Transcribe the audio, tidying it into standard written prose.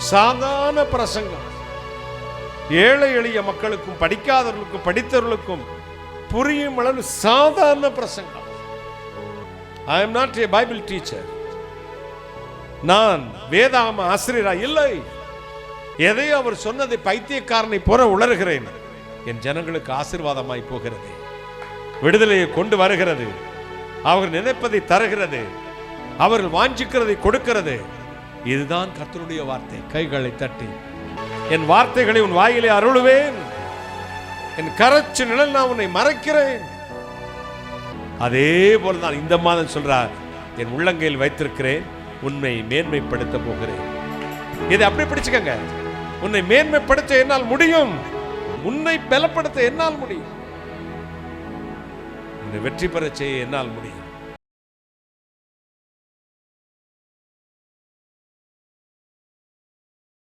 சாதாரண பிரசங்கம். ஏழை எளிய மக்களுக்கும் படிக்காதவர்களுக்கும் படித்தவர்களுக்கும் புரியும் அளவு சாதாரண பிரசங்கம். I am not a Bible teacher. நான் வேதாகம ஆசிரியரா இல்லை. எதையோ அவர் சொன்னதை பைத்தியக்காரனை போல உளறுகிறேன். என் ஜனங்களுக்கு ஆசீர்வாதமாய் போகிறது, விடுதலையை கொண்டு வருகிறது, அவர்கள் நினைப்பதை தருகிறது, அவர்கள் வாஞ்சிக்கிறதை கொடுக்கிறது. இதுதான் கர்த்தருடைய வார்த்தை. கைகளை தட்டி என் வார்த்தைகளை உன் வாயிலே அருளுவேன், என் கரச்சு நிழல் நான் உன்னை மறைக்கிறேன். அதே போலதான் இந்த மாதம் சொல்றார், என் உள்ளங்கையில் வைத்திருக்கிறேன், உன்னை மேன்மைப்படுத்த போகிறேன். இதை அப்படி பிடிச்சுக்கங்க. உன்னை மேன்மைப்படுத்த என்னால் முடியும், உன்னை பலப்படுத்த என்னால் முடியும், உன்னை வெற்றி பெற செய்ய என்னால் முடியும்.